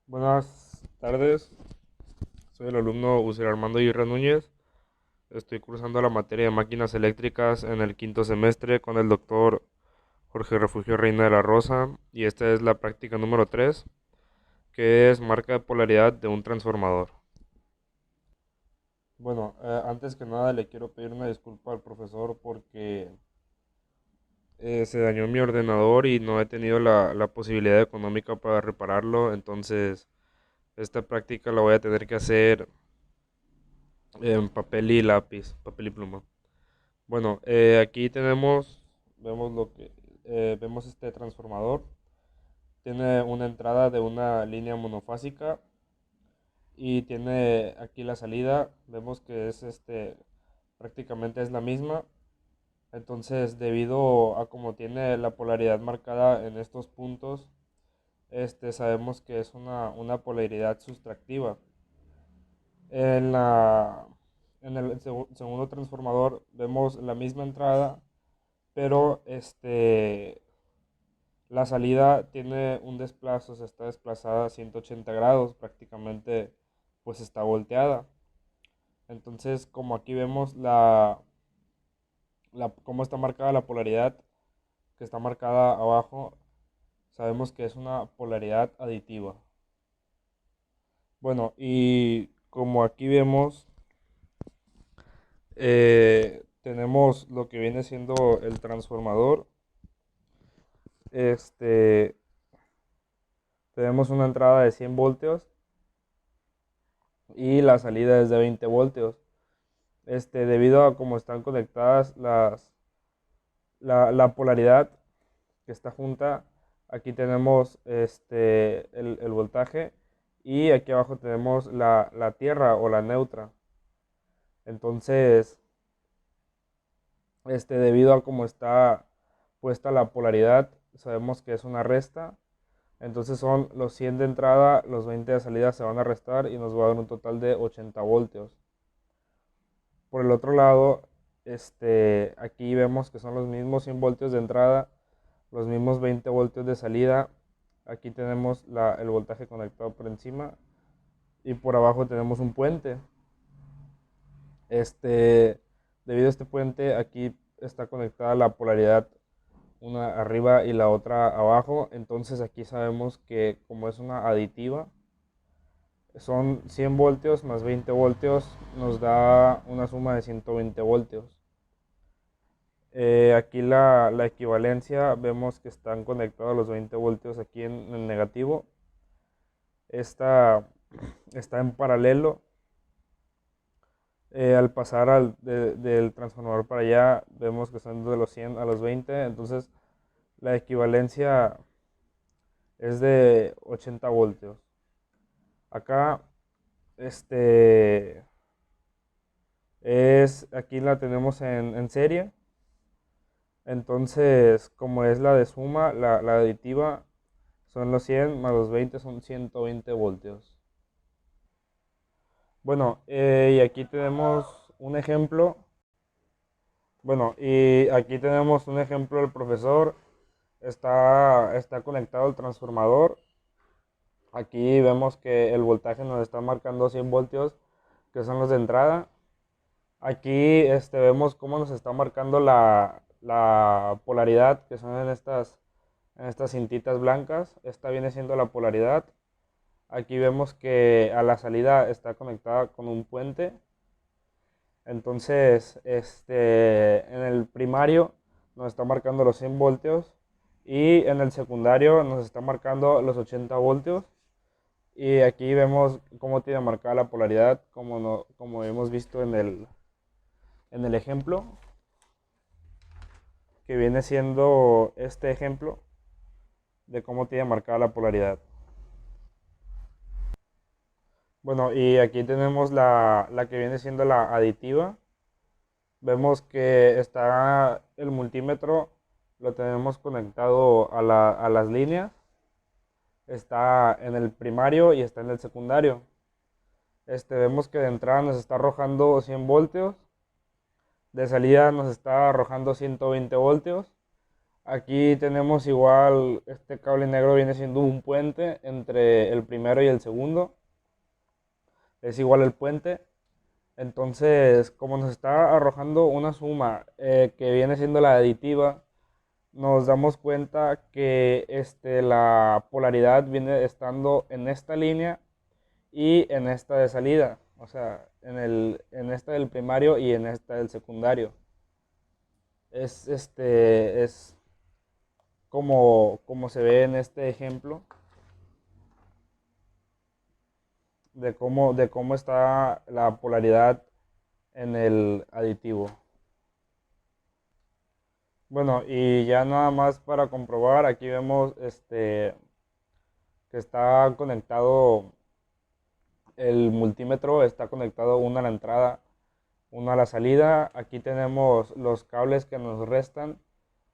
Buenas tardes, soy el alumno Uziel Armando Aguirre Núñez. Estoy cursando la materia de máquinas eléctricas en el quinto semestre con el doctor Jorge Refugio Reina de la Rosa y esta es la práctica número 3, que es marca de polaridad de un transformador. Bueno, antes que nada le quiero pedir una disculpa al profesor porque se dañó mi ordenador y no he tenido la posibilidad económica para repararlo, entonces esta práctica la voy a tener que hacer en papel y lápiz, papel y pluma. Bueno, aquí vemos vemos este transformador. Tiene una entrada de una línea monofásica y tiene aquí la salida. Vemos que es prácticamente es la misma. Entonces, debido a como tiene la polaridad marcada en estos puntos, sabemos que es una polaridad sustractiva. En la, en el segundo transformador vemos la misma entrada, pero la salida tiene un desplazo, o sea, está desplazada a 180 grados, prácticamente pues está volteada. Entonces, como aquí vemos cómo está marcada la polaridad, que está marcada abajo, sabemos que es una polaridad aditiva. Bueno, y como aquí vemos, tenemos lo que viene siendo el transformador. Este, tenemos una entrada de 100 voltios y la salida es de 20 voltios. Debido a cómo están conectadas la polaridad que está junta, aquí tenemos el voltaje y aquí abajo tenemos la tierra o la neutra. Entonces, debido a cómo está puesta la polaridad, sabemos que es una resta. Entonces son los 100 de entrada, los 20 de salida se van a restar y nos va a dar un total de 80 voltios. Por el otro lado, aquí vemos que son los mismos 100 voltios de entrada, los mismos 20 voltios de salida. Aquí tenemos el voltaje conectado por encima y por abajo tenemos un puente. Este, Debido a este puente, aquí está conectada la polaridad, una arriba y la otra abajo. Entonces aquí sabemos que como es una aditiva, son 100 voltios más 20 voltios, nos da una suma de 120 voltios. Aquí la equivalencia, vemos que están conectados los 20 voltios aquí en el negativo. Esta está en paralelo. Al pasar del transformador para allá, vemos que están de los 100 a los 20. Entonces la equivalencia es de 80 voltios. Acá, este, aquí la tenemos en serie. Entonces, como es la de suma, la aditiva son los 100 más los 20 son 120 voltios. Bueno, y aquí tenemos un ejemplo. Bueno, y aquí tenemos un ejemplo del profesor. Está conectado el transformador. Aquí vemos que el voltaje nos está marcando 100 voltios, que son los de entrada. Aquí vemos cómo nos está marcando la polaridad, que son en estas cintitas blancas. Esta viene siendo la polaridad. Aquí vemos que a la salida está conectada con un puente. Entonces, en el primario nos está marcando los 100 voltios y en el secundario nos está marcando los 80 voltios. Y aquí vemos cómo tiene marcada la polaridad, como, no, como hemos visto en el ejemplo, que viene siendo este ejemplo de cómo tiene marcada la polaridad. Bueno, y aquí tenemos la que viene siendo la aditiva. Vemos que está el multímetro, lo tenemos conectado a las líneas. Está en el primario y está en el secundario. Vemos que de entrada nos está arrojando 100 voltios, de salida nos está arrojando 120 voltios. Aquí tenemos igual, este cable negro viene siendo un puente entre el primero y el segundo. Es igual el puente. Entonces, como nos está arrojando una suma que viene siendo la aditiva, nos damos cuenta que la polaridad viene estando en esta línea y en esta de salida. O sea, en esta del primario y en esta del secundario. Es como se ve en este ejemplo de cómo está la polaridad en el aditivo. Bueno, y ya nada más para comprobar, aquí vemos que está conectado el multímetro, está conectado una a la entrada, una a la salida. Aquí tenemos los cables que nos restan.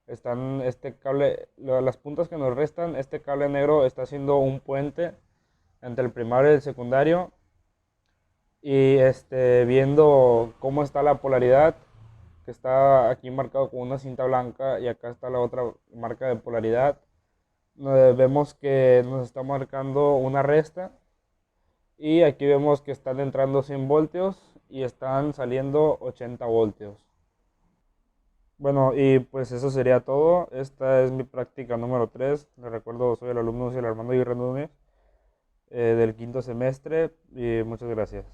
Están este cable, las puntas que nos restan, este cable negro está haciendo un puente entre el primario y el secundario. Y viendo cómo está la polaridad, que está aquí marcado con una cinta blanca y acá está la otra marca de polaridad. Vemos que nos está marcando una resta y aquí vemos que están entrando 100 voltios y están saliendo 80 voltios. Bueno, y pues eso sería todo. Esta es mi práctica número 3. Les recuerdo, soy el alumno José Armando Aguirre Núñez, del quinto semestre, y muchas gracias.